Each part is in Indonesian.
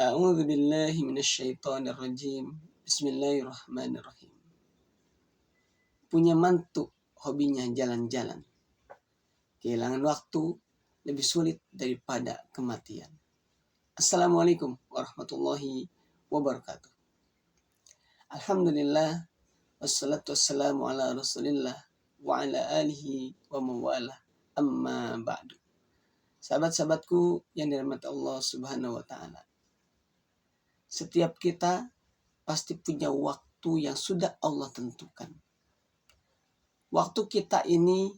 A'udzu billahi minasyaitonir rajim. Bismillahirrahmanirrahim. Punya mantu hobinya jalan-jalan. Kehilangan waktu lebih sulit daripada kematian. Assalamualaikum warahmatullahi wabarakatuh. Alhamdulillah, wassalatu wassalamu ala rasulillah wa ala alihi wa mawalah, amma ba'du. Sahabat-sahabatku yang dirahmati Allah subhanahu wa ta'ala. Setiap kita pasti punya waktu yang sudah Allah tentukan. Waktu kita ini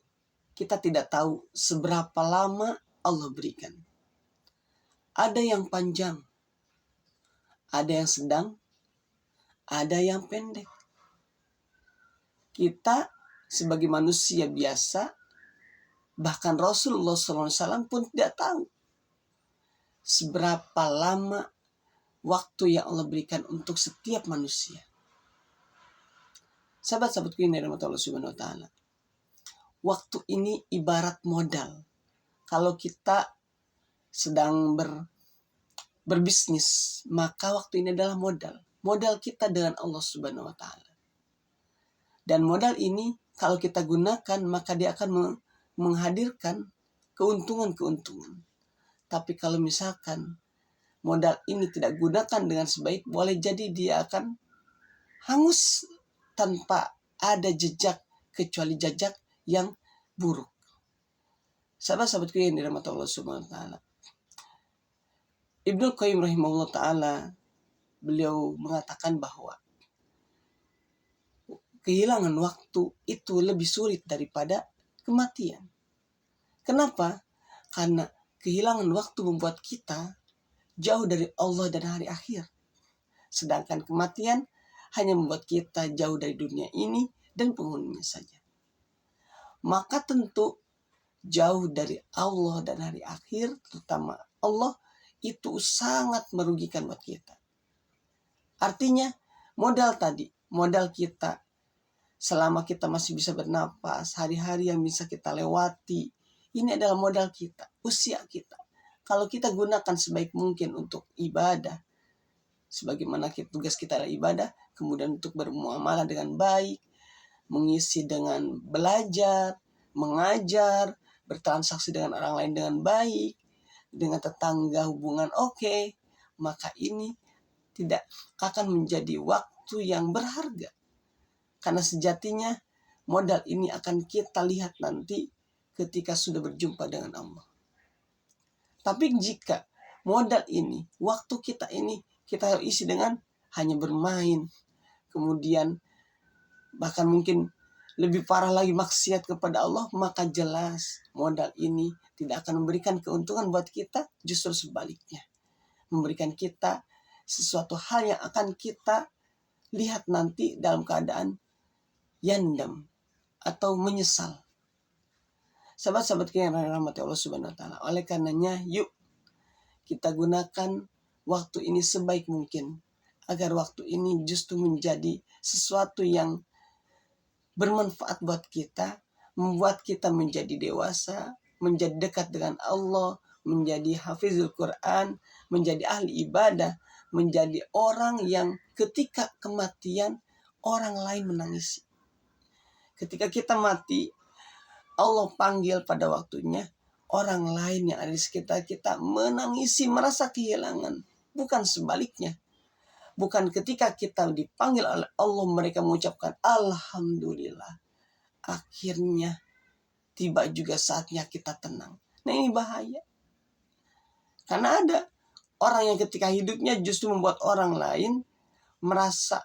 kita tidak tahu seberapa lama Allah berikan. Ada yang panjang, ada yang sedang, ada yang pendek. Kita sebagai manusia biasa, bahkan Rasulullah SAW pun tidak tahu seberapa lama waktu yang Allah berikan untuk setiap manusia. Sahabat-sahabatku yang dirahmati Allah Subhanahu wa taala. Waktu ini ibarat modal. Kalau kita sedang berbisnis, maka waktu ini adalah modal. Modal kita dengan Allah Subhanahu wa taala. Dan modal ini kalau kita gunakan, maka dia akan menghadirkan keuntungan-keuntungan. Tapi kalau misalkan modal ini tidak gunakan dengan sebaik, boleh jadi dia akan hangus tanpa ada jejak, kecuali jejak yang buruk. Sahabat-sahabatku yang dirahmati Allah Subhanahu wa taala. Ibnu Qayyim rahimahullah taala, beliau mengatakan bahwa kehilangan waktu itu lebih sulit daripada kematian. Kenapa? Karena kehilangan waktu membuat kita jauh dari Allah dan hari akhir. Sedangkan kematian hanya membuat kita jauh dari dunia ini dan penghuninya saja. Maka tentu jauh dari Allah dan hari akhir, terutama Allah, itu sangat merugikan buat kita. Artinya modal tadi, modal kita selama kita masih bisa bernapas, hari-hari yang bisa kita lewati, ini adalah modal kita, usia kita. Kalau kita gunakan sebaik mungkin untuk ibadah, sebagaimana tugas kita adalah ibadah, kemudian untuk bermuamalah dengan baik, mengisi dengan belajar, mengajar, bertransaksi dengan orang lain dengan baik, dengan tetangga hubungan oke, maka ini tidak akan menjadi waktu yang berharga. Karena sejatinya modal ini akan kita lihat nanti ketika sudah berjumpa dengan Allah. Tapi jika modal ini, waktu kita ini kita isi dengan hanya bermain, kemudian bahkan mungkin lebih parah lagi maksiat kepada Allah, maka jelas modal ini tidak akan memberikan keuntungan buat kita, justru sebaliknya. Memberikan kita sesuatu hal yang akan kita lihat nanti dalam keadaan yandam atau menyesal. Sahabat-sahabat yang dirahmati Allah Subhanahu wa taala. Oleh karenanya, yuk kita gunakan waktu ini sebaik mungkin agar waktu ini justru menjadi sesuatu yang bermanfaat buat kita, membuat kita menjadi dewasa, menjadi dekat dengan Allah, menjadi hafizul Quran, menjadi ahli ibadah, menjadi orang yang ketika kematian orang lain menangisi. Ketika kita mati, Allah panggil pada waktunya, orang lain yang ada di sekitar kita menangisi, merasa kehilangan. Bukan sebaliknya. Bukan ketika kita dipanggil oleh Allah mereka mengucapkan Alhamdulillah. Akhirnya tiba juga saatnya kita tenang. Nah ini bahaya. Karena ada orang yang ketika hidupnya justru membuat orang lain merasa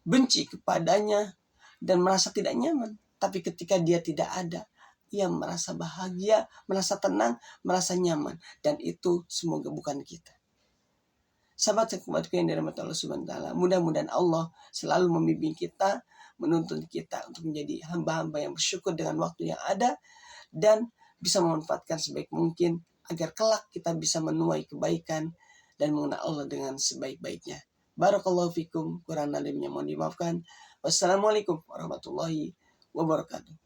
benci kepadanya dan merasa tidak nyaman. Tapi ketika dia tidak ada, ia merasa bahagia, merasa tenang, merasa nyaman. Dan itu semoga bukan kita. Sahabat-sahabatku yang dirahmati Allah Subhanahu wa taala, mudah-mudahan Allah selalu membimbing kita, menuntun kita untuk menjadi hamba-hamba yang bersyukur dengan waktu yang ada dan bisa memanfaatkan sebaik mungkin agar kelak kita bisa menuai kebaikan dan mengenal Allah dengan sebaik-baiknya. Barakallahu fikum, kurang lebihnya mohon dimaafkan. Wassalamualaikum warahmatullahi wabarakatuh.